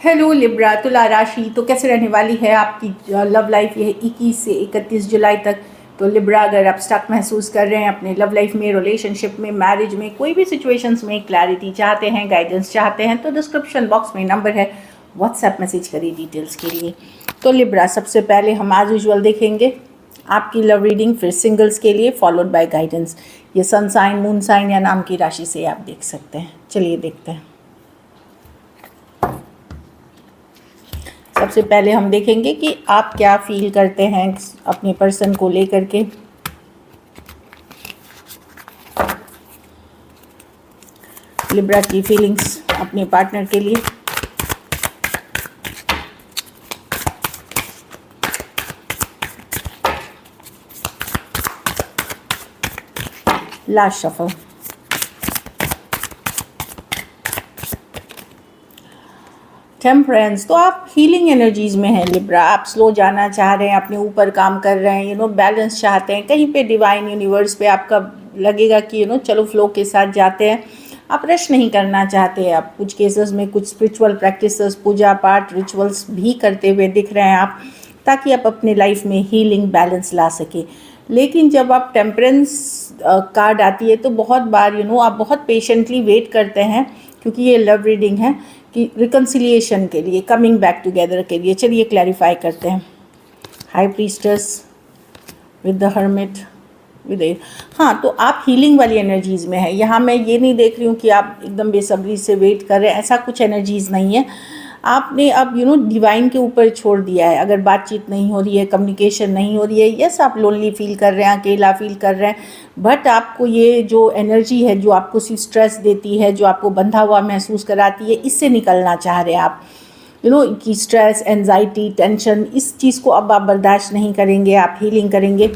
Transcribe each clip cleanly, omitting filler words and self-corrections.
Hello Libra, तुला राशि तो कैसे रहने वाली है आपकी लव लाइफ ये 21 से 31 जुलाई तक। तो लिब्रा, अगर आप स्टक महसूस कर रहे हैं अपने लव लाइफ में, रिलेशनशिप में, मैरिज में, कोई भी सिचुएशंस में क्लैरिटी चाहते हैं, गाइडेंस चाहते हैं, तो डिस्क्रिप्शन बॉक्स में नंबर है, व्हाट्सएप मैसेज करिए डिटेल्स के लिए। तो लिब्रा, सबसे पहले हम आज यूजुअल देखेंगे आपकी लव रीडिंग, फिर सिंगल्स के लिए फॉलोड बाय गाइडेंस। ये सन साइन, मून साइन या नाम की राशि से आप देख सकते हैं। चलिए देखते हैं। सबसे पहले हम देखेंगे कि आप क्या फील करते हैं अपने पर्सन को लेकर के। लिब्रा की फीलिंग्स अपने पार्टनर के लिए। Last shuffle. टेम्परेंस, तो आप हीलिंग एनर्जीज़ में हैं लिब्रा। आप स्लो जाना चाह रहे हैं, अपने ऊपर काम कर रहे हैं, बैलेंस चाहते हैं। कहीं पे डिवाइन यूनिवर्स पे आपका लगेगा कि चलो फ्लो के साथ जाते हैं। आप रश नहीं करना चाहते। आप कुछ केसेस में कुछ स्पिरिचुअल प्रैक्टिसेस, पूजा पाठ, रिचुअल्स भी करते हुए दिख रहे हैं आप, ताकि आप अपने लाइफ में हीलिंग बैलेंस ला सके। लेकिन जब आप टेम्परेंस कार्ड आती है तो बहुत बार आप बहुत पेशेंटली वेट करते हैं, क्योंकि ये लव रीडिंग है, कि रिकन्सिलिएशन के लिए, कमिंग बैक टुगेदर के लिए। चलिए क्लैरिफाई करते हैं। High priestess with the hermit with हाँ, तो आप हीलिंग वाली एनर्जीज़ में है। यहाँ मैं ये नहीं देख रही हूँ कि आप एकदम बेसब्री से वेट कर रहे हैं, ऐसा कुछ एनर्जीज़ नहीं है। आपने अब डिवाइन के ऊपर छोड़ दिया है। अगर बातचीत नहीं हो रही है, कम्युनिकेशन नहीं हो रही है, यस आप लोनली फील कर रहे हैं, अकेला फील कर रहे हैं, बट आपको ये जो एनर्जी है जो आपको स्ट्रेस देती है, जो आपको बंधा हुआ महसूस कराती है, इससे निकलना चाह रहे हैं आप। कि स्ट्रेस, एंजाइटी, टेंशन, इस चीज़ को अब आप बर्दाश्त नहीं करेंगे। आप हीलिंग करेंगे।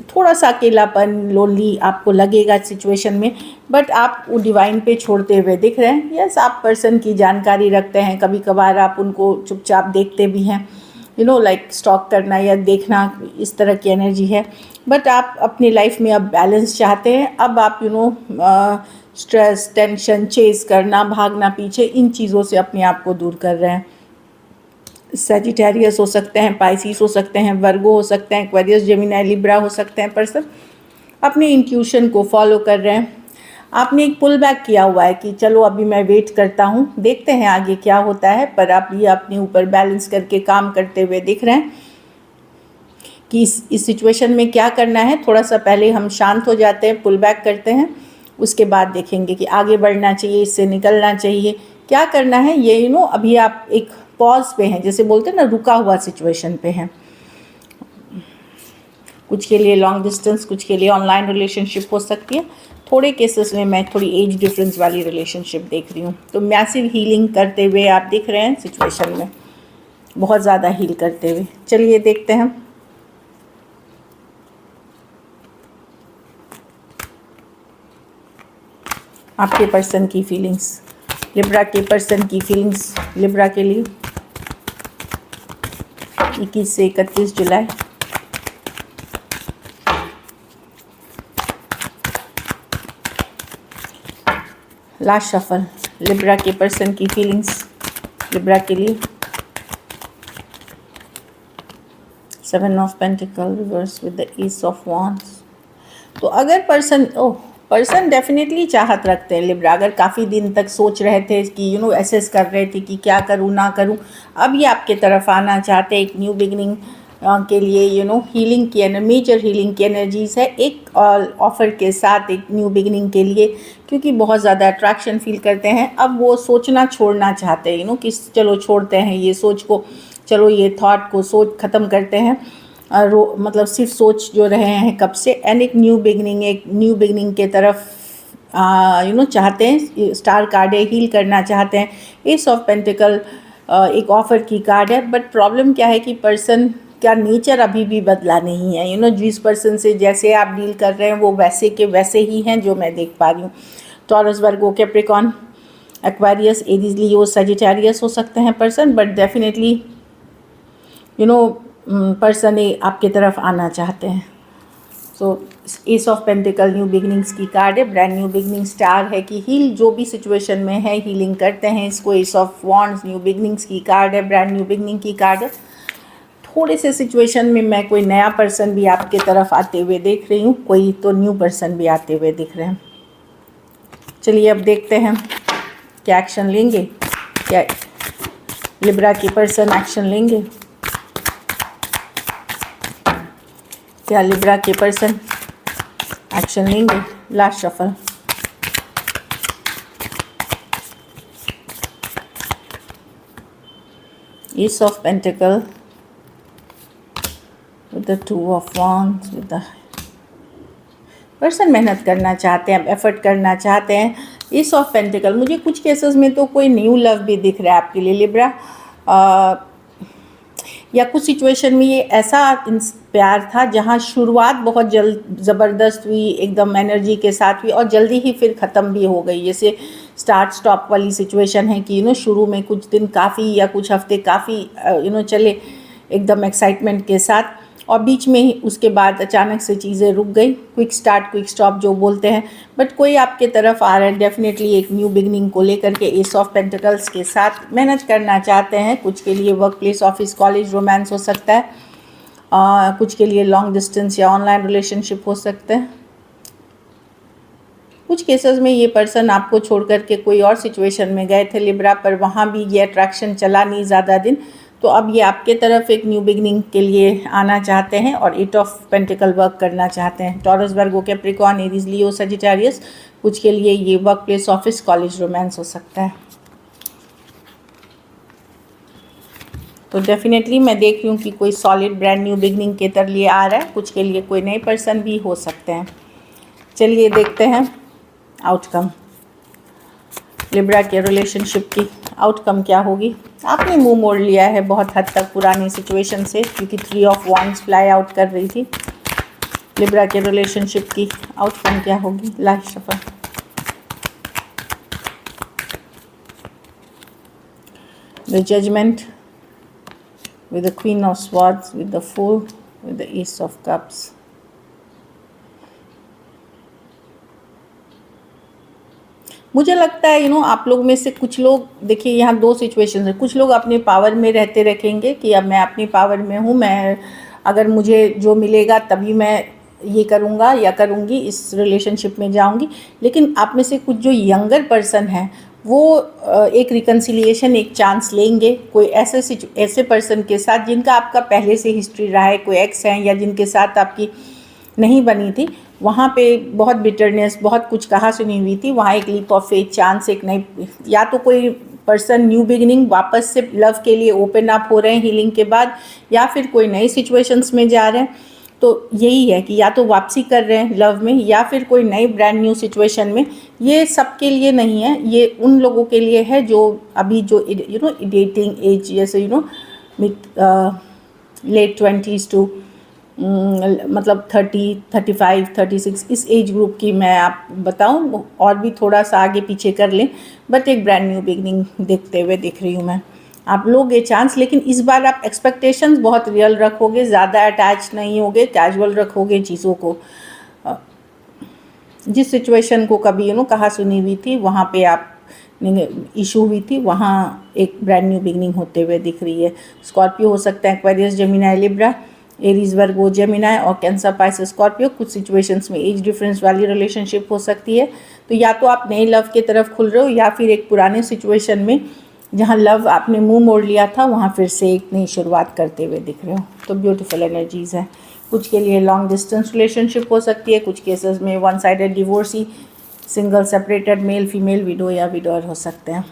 थोड़ा सा अकेलापन, लोनली आपको लगेगा सिचुएशन में, बट आप वो डिवाइन पे छोड़ते हुए दिख रहे हैं। यस, आप पर्सन की जानकारी रखते हैं। कभी कभार आप उनको चुपचाप देखते भी हैं, लाइक स्टॉक करना या देखना, इस तरह की एनर्जी है। बट आप अपनी लाइफ में अब बैलेंस चाहते हैं। अब आप स्ट्रेस, टेंशन, चेस करना, भागना पीछे, इन चीज़ों से अपने आप को दूर कर रहे हैं। सजिटेरियस हो सकते हैं, पाइसिस हो सकते हैं, वर्गो हो सकते हैं, एक्वेरियस, जेमिनी, लिब्रा हो सकते हैं। पर्सन अपने इंट्यूशन को फॉलो कर रहे हैं। आपने एक पुल बैक किया हुआ है कि चलो अभी मैं वेट करता हूँ, देखते हैं आगे क्या होता है। पर आप ये अपने ऊपर बैलेंस करके काम करते हुए दिख रहे हैं कि इस सिचुएशन में क्या करना है। थोड़ा सा पहले हम शांत हो जाते हैं, पुल बैक करते हैं, उसके बाद देखेंगे कि आगे बढ़ना चाहिए, इससे निकलना चाहिए, क्या करना है। ये अभी आप एक पॉज पे हैं, जैसे बोलते हैं ना, रुका हुआ सिचुएशन पे हैं। कुछ के लिए लॉन्ग डिस्टेंस, कुछ के लिए ऑनलाइन रिलेशनशिप हो सकती है। थोड़े केसेस में मैं थोड़ी एज डिफरेंस वाली रिलेशनशिप देख रही हूँ। तो मैसिव हीलिंग करते हुए आप दिख रहे हैं सिचुएशन में, बहुत ज़्यादा हील करते हुए। चलिए देखते हैं। आपके पर्सन की फीलिंग्स, लिब्रा के पर्सन की फीलिंग्स लिब्रा के लिए 21 से 31 जुलाई। लास्ट शफल, लिब्रा के पर्सन की फीलिंग्स लिब्रा के लिए। 7 of pentacle reverse with the S of wands. तो अगर पर्सन डेफिनेटली चाहत रखते हैं लिब्रा। अगर काफ़ी दिन तक सोच रहे थे कि एसेस कर रहे थे कि क्या करूँ ना करूँ, अब ये आपके तरफ आना चाहते हैं। एक न्यू बिगनिंग के लिए हीलिंग की मेजर हीलिंग की एनर्जीज़ है, एक ऑफ़र के साथ, एक न्यू बिगनिंग के लिए, क्योंकि बहुत ज़्यादा अट्रैक्शन फील करते हैं। अब वो सोचना छोड़ना चाहते हैं, कि चलो छोड़ते हैं ये सोच को, चलो ये थॉट को, सोच ख़त्म करते हैं। मतलब सिर्फ सोच जो रहे हैं कब से, एंड एक न्यू बिगनिंग के तरफ चाहते हैं। स्टार कार्ड है, हील करना चाहते हैं। एस ऑफ पेंटिकल एक ऑफ़र की कार्ड है। बट प्रॉब्लम क्या है कि पर्सन का नेचर अभी भी बदला नहीं है। जिस पर्सन से जैसे आप डील कर रहे हैं वो वैसे के वैसे ही हैं, जो मैं देख पा रही हूँ। टॉरस, वर्गो, कैप्रिकॉर्न, एक्वेरियस, एरीज, लियो, सजिटेरियस हो सकते हैं पर्सन, बट डेफिनेटली पर्सन आपके तरफ आना चाहते हैं। So ace of pentacle new beginnings की कार्ड है, ब्रांड न्यू बिगनिंग, स्टार है कि हील जो भी सिचुएशन में है हीलिंग करते हैं इसको। S of wands new beginnings की कार्ड है, ब्रांड न्यू बिगनिंग की कार्ड है। थोड़े से सिचुएशन में मैं कोई नया पर्सन भी आपके तरफ आते हुए देख रही हूँ, कोई तो न्यू पर्सन भी आते हुए दिख रहे हैं। चलिए अब देखते हैं क्या एक्शन लेंगे, क्या लिब्रा के पर्सन एक्शन लेंगे, क्या लिब्रा के पर्सन एक्शन लेंगे। Last shuffle. S of pentacle with the two of wands, with the person मेहनत करना चाहते हैं, एफर्ट करना चाहते हैं। एस ऑफ पेंटिकल, मुझे कुछ केसेस में तो कोई न्यू लव भी दिख रहा है आपके लिए लिब्रा, या कुछ सिचुएशन में ये ऐसा प्यार था जहाँ शुरुआत बहुत ज़बरदस्त हुई, एकदम एनर्जी के साथ हुई और जल्दी ही फिर ख़त्म भी हो गई। जैसे स्टार्ट स्टॉप वाली सिचुएशन है कि शुरू में कुछ दिन काफ़ी या कुछ हफ्ते काफ़ी चले एकदम एक्साइटमेंट के साथ, और बीच में ही उसके बाद अचानक से चीज़ें रुक गई। क्विक स्टार्ट क्विक स्टॉप जो बोलते हैं, बट कोई आपके तरफ आ रहा है डेफिनेटली एक न्यू बिगनिंग को लेकर के। एस ऑफ पेंटिकल्स के साथ मेहनत करना चाहते हैं, कुछ के लिए work place, office, college, romance हो सकता है, कुछ के लिए लॉन्ग डिस्टेंस या ऑनलाइन रिलेशनशिप हो सकते हैं। कुछ केसेस में ये पर्सन आपको छोड़ करके कोई और सिचुएशन में गए थे लिब्रा, पर वहाँ भी ये अट्रैक्शन चला नहीं ज़्यादा दिन, तो अब ये आपके तरफ एक न्यू बिगनिंग के लिए आना चाहते हैं और 8 ऑफ पेंटिकल वर्क करना चाहते हैं। टॉरस, वर्गो, कैप्रिकॉर्न, एरीज, लियो, सजिटेरियस, कुछ के लिए ये work place, office, college, romance हो सकता है। तो डेफिनेटली मैं देख रही हूँ कि कोई सॉलिड ब्रांड न्यू बिगनिंग के तरह लिए आ रहा है, कुछ के लिए कोई नए पर्सन भी हो सकते हैं। चलिए देखते हैं आउटकम, लिब्रा के रिलेशनशिप की आउटकम क्या होगी। आपने मुंह मोड़ लिया है बहुत हद तक पुरानी सिचुएशन से, क्योंकि 3 ऑफ वॉन्ड्स फ्लाई आउट कर रही थी। लिब्रा के रिलेशनशिप की आउटकम क्या होगी। Last shuffle. The judgment with the Queen of Swords, with the Fool, with the Ace of Cups. मुझे लगता है आप लोग में से कुछ लोग, देखिए यहाँ 2 सिचुएशन है। कुछ लोग अपने पावर में रहते रखेंगे कि अब मैं अपनी पावर में हूँ, मैं अगर मुझे जो मिलेगा तभी मैं ये करूँगा या करूँगी, इस रिलेशनशिप में जाऊँगी। लेकिन आप में से कुछ जो यंगर पर्सन हैं वो एक रिकन्सिलिएशन, एक चांस लेंगे कोई ऐसे पर्सन के साथ जिनका आपका पहले से हिस्ट्री रहा है, कोई एक्स हैं या जिनके साथ आपकी नहीं बनी थी। वहाँ पे बहुत बिटरनेस, बहुत कुछ कहा सुनी हुई थी, वहाँ एक लीप ऑफ फेथ, चांस, एक नई, या तो कोई पर्सन न्यू बिगिनिंग वापस से लव के लिए ओपन अप हो रहे हैं हीलिंग के बाद, या फिर कोई नई सिचुएशंस में जा रहे हैं। तो यही है कि या तो वापसी कर रहे हैं लव में या फिर कोई नई ब्रांड न्यू सिचुएशन में। ये सबके लिए नहीं है, ये उन लोगों के लिए है जो अभी जो डेटिंग एज, जैसे लेट 20s टू मतलब 30, 35, 36, इस एज ग्रुप की मैं आप बताऊं, और भी थोड़ा सा आगे पीछे कर लें, बट एक ब्रांड न्यू बिगनिंग देखते हुए दिख रही हूँ मैं। आप लोगे चांस, लेकिन इस बार आप एक्सपेक्टेशंस बहुत रियल रखोगे, ज़्यादा अटैच नहीं होगे, कैजुअल रखोगे चीज़ों को। जिस सिचुएशन को कभी कहा सुनी हुई थी, वहाँ पे आप इशू हुई थी, वहाँ एक ब्रांड न्यू बिगनिंग होते हुए दिख रही है। स्कॉर्पियो हो सकता है, एक्वेरियस, जेमिनी, लिब्रा, एरीज, वर्गो, जेमिनी और कैंसर, पाइसेस, स्कॉर्पियो। कुछ सिचुएशंस में एज डिफरेंस वाली रिलेशनशिप हो सकती है। तो या तो आप नए लव की तरफ खुल रहे हो, या फिर एक पुराने सिचुएशन में जहाँ लव आपने मुंह मोड़ लिया था, वहाँ फिर से एक नई शुरुआत करते हुए दिख रहे हो। तो ब्यूटीफुल एनर्जीज़ हैं। कुछ के लिए लॉन्ग डिस्टेंस रिलेशनशिप हो सकती है, कुछ केसेस में one sided divorcee, single, separated, male female, window या विडोअर हो सकते हैं।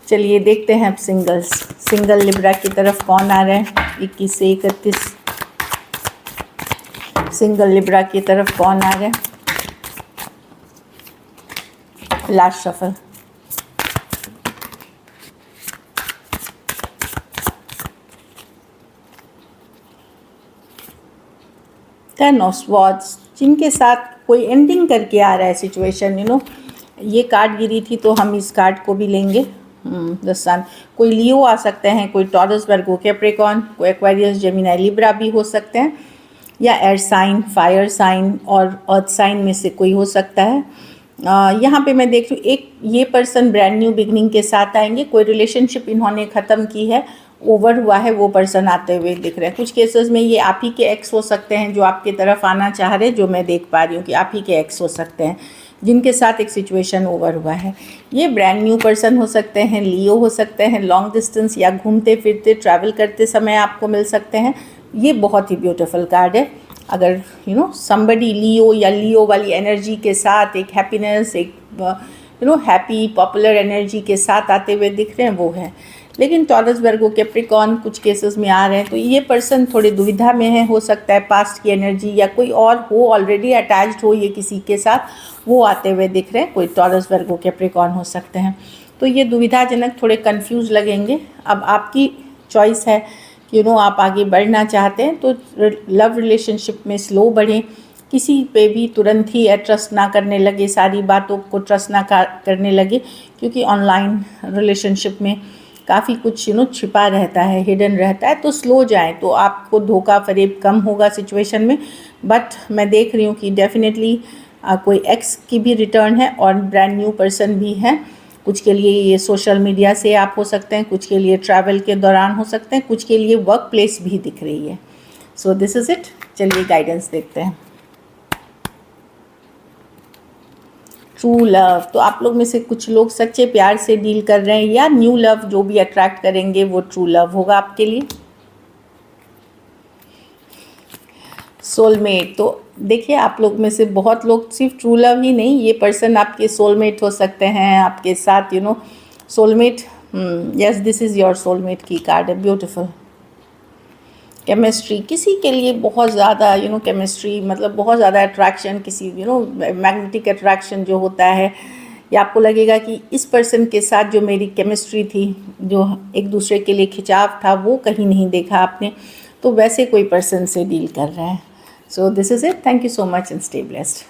चलिए देखते हैं अब सिंगल लिब्रा की तरफ कौन आ रहे हैं। 21 से 31 सिंगल लिब्रा की तरफ कौन आ रहे हैं। Last shuffle. Ten of swords, जिनके साथ कोई एंडिंग करके आ रहा है सिचुएशन, ये कार्ड गिरी थी तो हम इस कार्ड को भी लेंगे। द सन, कोई लियो आ सकते हैं, कोई टॉरस, वर्गो, कैप्रिकॉर्न, कोई एक्वेरियस, जेमिनी, लिब्रा भी हो सकते हैं। या एयर साइन, फायर साइन और अर्थ साइन में से कोई हो सकता है। यहाँ पे मैं देख रही हूँ एक ये पर्सन ब्रांड न्यू बिगनिंग के साथ आएंगे, कोई रिलेशनशिप इन्होंने ख़त्म की है, ओवर हुआ है, वो पर्सन आते हुए दिख रहे हैं। कुछ केसेस में ये आप ही के एक्स हो सकते हैं जो आपकी तरफ आना चाह रहे हैं, जो मैं देख पा रही हूँ कि आप ही के एक्स हो सकते हैं जिनके साथ एक सिचुएशन ओवर हुआ है। ये ब्रांड न्यू पर्सन हो सकते हैं, लियो हो सकते हैं, लॉन्ग डिस्टेंस या घूमते फिरते ट्रैवल करते समय आपको मिल सकते हैं। ये बहुत ही ब्यूटीफुल कार्ड है। अगर समबडी लियो या लियो वाली एनर्जी के साथ एक हैप्पीनेस, एक हैप्पी पॉपुलर एनर्जी के साथ आते हुए दिख रहे हैं, वो है। लेकिन टॉरस, वर्गो, कैप्रिकॉर्न कुछ केसेस में आ रहे हैं, तो ये पर्सन थोड़ी दुविधा में है। हो सकता है पास्ट की एनर्जी या कोई और हो, ऑलरेडी अटैच्ड हो ये किसी के साथ, वो आते हुए दिख रहे हैं। कोई टॉरस, वर्गो, कैप्रिकॉर्न हो सकते हैं। तो ये दुविधाजनक, थोड़े कंफ्यूज लगेंगे। अब आपकी चॉइस है कि आप आगे बढ़ना चाहते हैं तो लव रिलेशनशिप में स्लो बढ़ें, किसी पे भी तुरंत ही ट्रस्ट ना करने लगे, सारी बातों को ट्रस्ट ना करने लगे, क्योंकि ऑनलाइन रिलेशनशिप में काफ़ी कुछ छिपा रहता है, हिडन रहता है। तो स्लो जाएं तो आपको धोखा फरेब कम होगा सिचुएशन में। बट मैं देख रही हूँ कि डेफिनेटली कोई एक्स की भी रिटर्न है और ब्रांड न्यू पर्सन भी है। कुछ के लिए ये सोशल मीडिया से आप हो सकते हैं, कुछ के लिए ट्रैवल के दौरान हो सकते हैं, कुछ के लिए वर्क प्लेस भी दिख रही है। So this is it. चलिए गाइडेंस देखते हैं। ट्रू लव, तो आप लोग में से कुछ लोग सच्चे प्यार से डील कर रहे हैं, या न्यू लव जो भी अट्रैक्ट करेंगे वो ट्रू लव होगा आपके लिए। सोलमेट, तो देखिए आप लोग में से बहुत लोग सिर्फ ट्रू लव ही नहीं, ये पर्सन आपके सोलमेट हो सकते हैं, आपके साथ soulmate. Yes, this is your soulmate की कार्ड है। ब्यूटीफुल केमिस्ट्री, किसी के लिए बहुत ज़्यादा केमिस्ट्री, मतलब बहुत ज़्यादा अट्रैक्शन, किसी मैग्नेटिक अट्रैक्शन जो होता है, या आपको लगेगा कि इस पर्सन के साथ जो मेरी केमिस्ट्री थी, जो एक दूसरे के लिए खिंचाव था, वो कहीं नहीं देखा आपने, तो वैसे कोई पर्सन से डील कर रहे हैं। So this is it. Thank you so much and stay blessed.